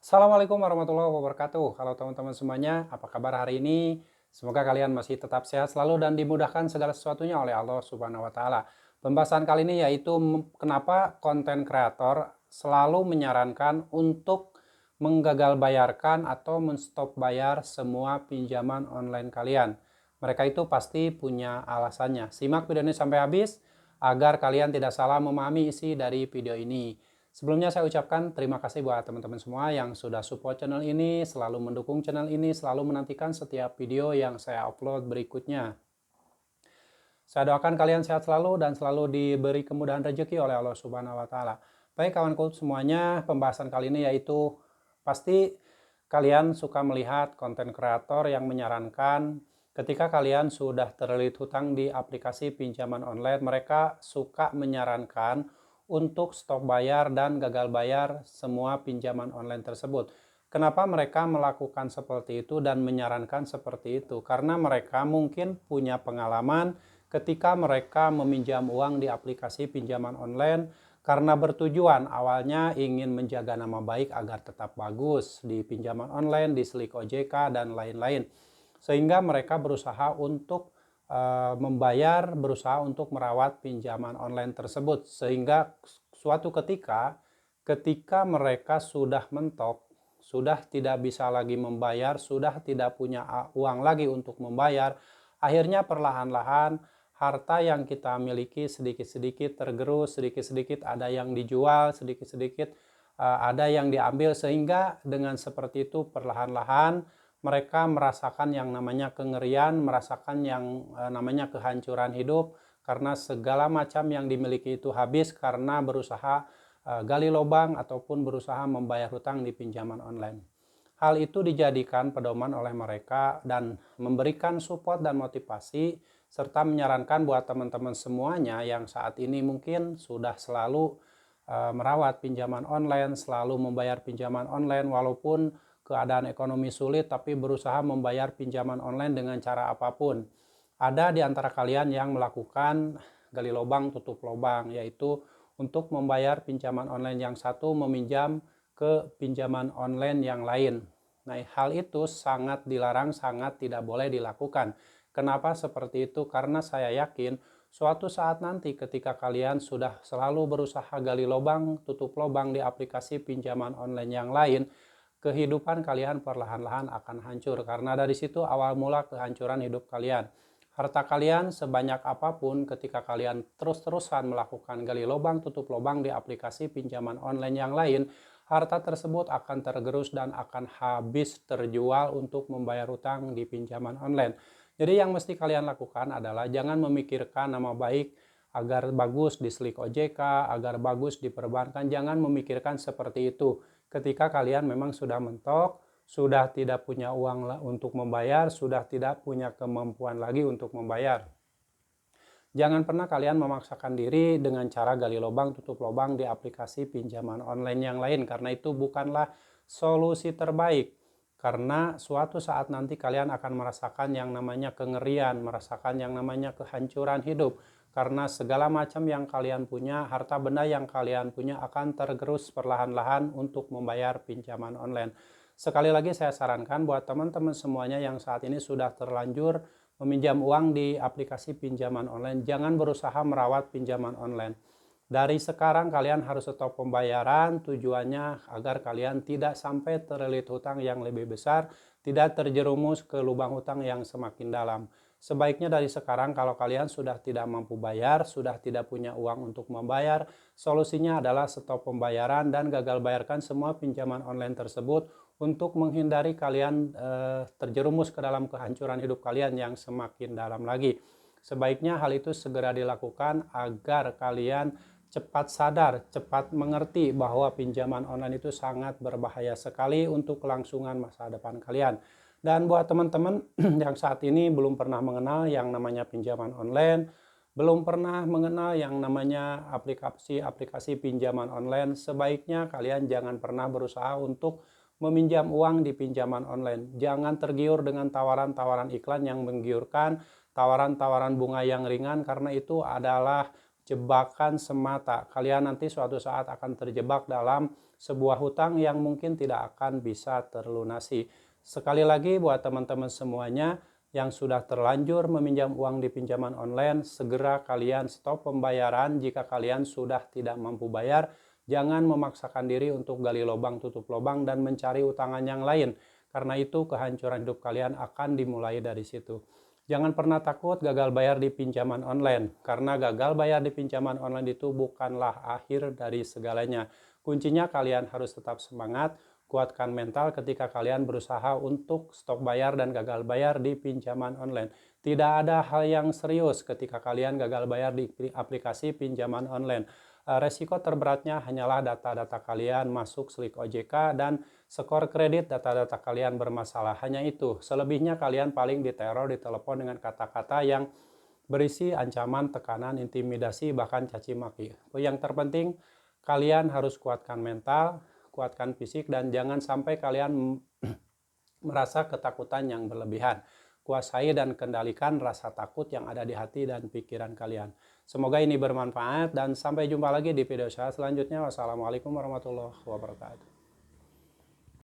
Assalamualaikum warahmatullahi wabarakatuh. Halo teman-teman semuanya, apa kabar hari ini? Semoga kalian masih tetap sehat selalu dan dimudahkan segala sesuatunya oleh Allah Subhanahu wa taala. Pembahasan kali ini yaitu kenapa konten kreator selalu menyarankan untuk menggagal bayarkan atau menstop bayar semua pinjaman online kalian. Mereka itu pasti punya alasannya. Simak video ini sampai habis agar kalian tidak salah memahami isi dari video ini. Sebelumnya saya ucapkan terima kasih buat teman-teman semua yang sudah support channel ini, selalu mendukung channel ini, selalu menantikan setiap video yang saya upload berikutnya. Saya doakan kalian sehat selalu dan selalu diberi kemudahan rezeki oleh Allah Subhanahu wa taala. Baik kawanku semuanya, pembahasan kali ini yaitu pasti kalian suka melihat konten kreator yang menyarankan ketika kalian sudah terlilit hutang di aplikasi pinjaman online, mereka suka menyarankan untuk stop bayar dan gagal bayar semua pinjaman online tersebut. Kenapa mereka melakukan seperti itu dan menyarankan seperti itu? Karena mereka mungkin punya pengalaman ketika mereka meminjam uang di aplikasi pinjaman online karena bertujuan awalnya ingin menjaga nama baik agar tetap bagus di pinjaman online, di Slik OJK, dan lain-lain. Sehingga mereka berusaha untuk membayar, berusaha untuk merawat pinjaman online tersebut. Sehingga suatu ketika mereka sudah mentok, sudah tidak bisa lagi membayar, sudah tidak punya uang lagi untuk membayar, akhirnya perlahan-lahan harta yang kita miliki sedikit-sedikit tergerus, sedikit-sedikit ada yang dijual, sedikit-sedikit ada yang diambil, sehingga dengan seperti itu perlahan-lahan mereka merasakan yang namanya kengerian, merasakan yang namanya kehancuran hidup, karena segala macam yang dimiliki itu habis karena berusaha gali lubang ataupun berusaha membayar hutang di pinjaman online. Hal itu dijadikan pedoman oleh mereka dan memberikan support dan motivasi serta menyarankan buat teman-teman semuanya yang saat ini mungkin sudah selalu merawat pinjaman online, selalu membayar pinjaman online walaupun keadaan ekonomi sulit, tapi berusaha membayar pinjaman online dengan cara apapun. Ada di antara kalian yang melakukan gali lubang tutup lubang, yaitu untuk membayar pinjaman online yang satu meminjam ke pinjaman online yang lain. Nah, hal itu sangat dilarang, sangat tidak boleh dilakukan. Kenapa seperti itu? Karena saya yakin suatu saat nanti ketika kalian sudah selalu berusaha gali lubang, tutup lubang di aplikasi pinjaman online yang lain, kehidupan kalian perlahan-lahan akan hancur. Karena dari situ awal mula kehancuran hidup kalian. Harta kalian sebanyak apapun ketika kalian terus-terusan melakukan gali lubang, tutup lubang di aplikasi pinjaman online yang lain, harta tersebut akan tergerus dan akan habis terjual untuk membayar hutang di pinjaman online. Jadi yang mesti kalian lakukan adalah jangan memikirkan nama baik agar bagus di Slik OJK, agar bagus di perbankan, jangan memikirkan seperti itu. Ketika kalian memang sudah mentok, sudah tidak punya uang untuk membayar, sudah tidak punya kemampuan lagi untuk membayar. Jangan pernah kalian memaksakan diri dengan cara gali lubang, tutup lubang di aplikasi pinjaman online yang lain, karena itu bukanlah solusi terbaik. Karena suatu saat nanti kalian akan merasakan yang namanya kengerian, merasakan yang namanya kehancuran hidup. Karena segala macam yang kalian punya, harta benda yang kalian punya akan tergerus perlahan-lahan untuk membayar pinjaman online. Sekali lagi saya sarankan buat teman-teman semuanya yang saat ini sudah terlanjur meminjam uang di aplikasi pinjaman online, jangan berusaha merawat pinjaman online. Dari sekarang kalian harus stop pembayaran, tujuannya agar kalian tidak sampai terlilit hutang yang lebih besar, tidak terjerumus ke lubang hutang yang semakin dalam. Sebaiknya dari sekarang kalau kalian sudah tidak mampu bayar, sudah tidak punya uang untuk membayar, solusinya adalah stop pembayaran dan gagal bayarkan semua pinjaman online tersebut untuk menghindari kalian terjerumus ke dalam kehancuran hidup kalian yang semakin dalam lagi. Sebaiknya hal itu segera dilakukan agar kalian cepat sadar, cepat mengerti bahwa pinjaman online itu sangat berbahaya sekali untuk kelangsungan masa depan kalian. Dan buat teman-teman yang saat ini belum pernah mengenal yang namanya pinjaman online, belum pernah mengenal yang namanya aplikasi-aplikasi pinjaman online, sebaiknya kalian jangan pernah berusaha untuk meminjam uang di pinjaman online. Jangan tergiur dengan tawaran-tawaran iklan yang menggiurkan, tawaran-tawaran bunga yang ringan, karena itu adalah jebakan semata. Kalian nanti suatu saat akan terjebak dalam sebuah hutang yang mungkin tidak akan bisa terlunasi. Sekali lagi buat teman-teman semuanya yang sudah terlanjur meminjam uang di pinjaman online, segera kalian stop pembayaran. Jika kalian sudah tidak mampu bayar, jangan memaksakan diri untuk gali lubang tutup lubang dan mencari utangan yang lain. Karena itu kehancuran hidup kalian akan dimulai dari situ. Jangan pernah takut gagal bayar di pinjaman online, karena gagal bayar di pinjaman online itu bukanlah akhir dari segalanya. Kuncinya kalian harus tetap semangat, kuatkan mental ketika kalian berusaha untuk stop bayar dan gagal bayar di pinjaman online. Tidak ada hal yang serius ketika kalian gagal bayar di aplikasi pinjaman online. Resiko terberatnya hanyalah data-data kalian masuk slik OJK dan skor kredit data-data kalian bermasalah. Hanya itu. Selebihnya kalian paling diteror di telepon dengan kata-kata yang berisi ancaman, tekanan, intimidasi, bahkan caci maki. Yang terpenting, kalian harus kuatkan mental, kuatkan fisik, dan jangan sampai kalian merasa ketakutan yang berlebihan. Kuasai dan kendalikan rasa takut yang ada di hati dan pikiran kalian. Semoga ini bermanfaat dan sampai jumpa lagi di video saya selanjutnya. Wassalamualaikum warahmatullahi wabarakatuh.